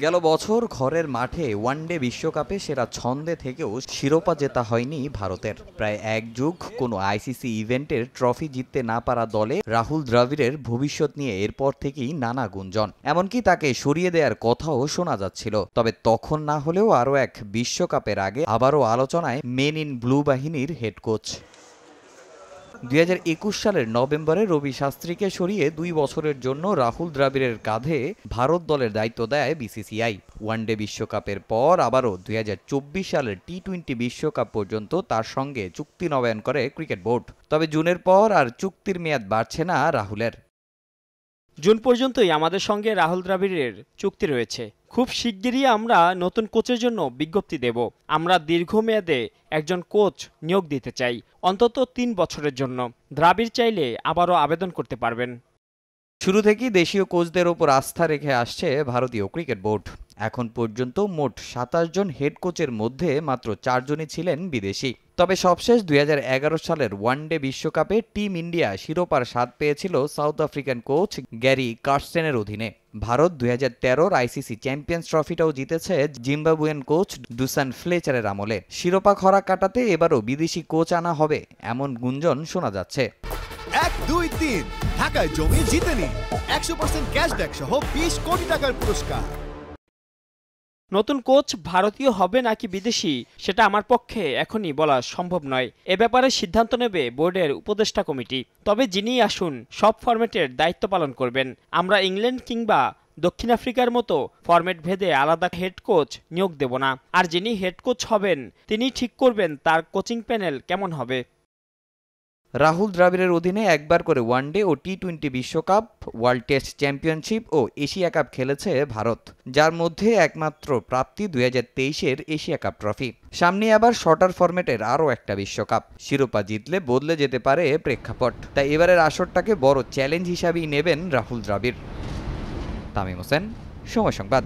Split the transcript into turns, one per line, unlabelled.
গেল বছর ঘরের মাঠে ওয়ানডে বিশ্বকাপে সেরা ছন্দে থেকেও শিরোপা জেতা হয়নি ভারতের। প্রায় এক যুগ কোনো আইসিসি ইভেন্টের ট্রফি জিততে না পারা দলে রাহুল দ্রাবিড়ের ভবিষ্যৎ নিয়ে এরপর থেকেই নানা গুঞ্জন, এমনকি তাকে সরিয়ে দেওয়ার কথাও শোনা যাচ্ছিল। তবে তখন না হলেও আরও এক বিশ্বকাপের আগে আবারও আলোচনায় মেন ইন ব্লু বাহিনীর হেড কোচ। 2021 সালের নভেম্বরে রবি শাস্ত্রীকে সরিয়ে 2 বছরের জন্য রাহুল দ্রাবিড়ের কাঁধে ভারত দলের দায়িত্ব দেয় বিসিসিআই। ওয়ানডে বিশ্বকাপের পর আবারও 2024 সালের টি-20 বিশ্বকাপ পর্যন্ত তার সঙ্গে চুক্তি নবায়ন করে ক্রিকেট বোর্ড। তবে জুনের পর আর চুক্তির মেয়াদ বাড়ছে না রাহুলের।
জুন পর্যন্তই আমাদের সঙ্গে রাহুল দ্রাবিড়ের চুক্তি রয়েছে। খুব শিগগিরই আমরা নতুন কোচের জন্য বিজ্ঞপ্তি দেব। আমরা দীর্ঘমেয়াদে একজন কোচ নিয়োগ দিতে চাই, অন্তত 3 বছরের জন্য। দ্রাবিড় চাইলে আবারও আবেদন করতে পারবেন।
শুরু থেকেই দেশীয় কোচদের ওপর আস্থা রেখে আসছে ভারতীয় ক্রিকেট বোর্ড। এখন পর্যন্ত মোট 27 জন হেড কোচের মধ্যে মাত্র 4 জনই ছিলেন বিদেশি। তবে সবশেষ 2011 সালের ওয়ানডে বিশ্বকাপে টিম ইন্ডিয়া শিরোপার স্বাদ পেয়েছিল সাউথ আফ্রিকান কোচ গ্যারি কার্স্টেনের অধীনে। ভারত 2013 আইসিসি চ্যাম্পিয়ন্স ট্রফিটাও জিতেছে জিম্বাবুয়েন কোচ ডুসান ফ্লেচারের আমলে। শিরোপা খরা কাটাতে এবারও বিদেশি কোচ আনা হবে এমন গুঞ্জন শোনা যাচ্ছে।
1, 2, 3 ঢাকায় জমি জিতে নিন 100% ক্যাশব্যাক সহ 20 কোটি টাকার পুরস্কার।
নতুন কোচ ভারতীয় হবে নাকি বিদেশি, সেটা আমার পক্ষে এখনই বলা সম্ভব নয়। এ ব্যাপারে সিদ্ধান্ত নেবে বোর্ডের উপদেষ্টা কমিটি। তবে যিনি আসুন, সব ফরম্যাটের দায়িত্ব পালন করবেন। আমরা ইংল্যান্ড কিংবা দক্ষিণ আফ্রিকার মতো ফরম্যাট ভেদে আলাদা হেড কোচ নিয়োগ দেব না। আর যিনি হেড কোচ হবেন তিনি ঠিক করবেন তার কোচিং প্যানেল কেমন হবে।
রাহুল দ্রাবিড়ের অধীনে একবার করে ওয়ানডে ও টি-20 বিশ্বকাপ, ওয়ার্ল্ড টেস্ট চ্যাম্পিয়নশিপ ও এশিয়া কাপ খেলেছে ভারত, যার মধ্যে একমাত্র প্রাপ্তি 2023-এর এশিয়া কাপ ট্রফি। সামনে আবার শর্টার ফরম্যাটের আরও একটা বিশ্বকাপ। শিরোপা জিতলে বদলে যেতে পারে প্রেক্ষাপট। তাই এবারের আসরটাকে বড় চ্যালেঞ্জ হিসাবেই নেবেন রাহুল দ্রাবিড়। তামিম হোসেন, সময় সংবাদ।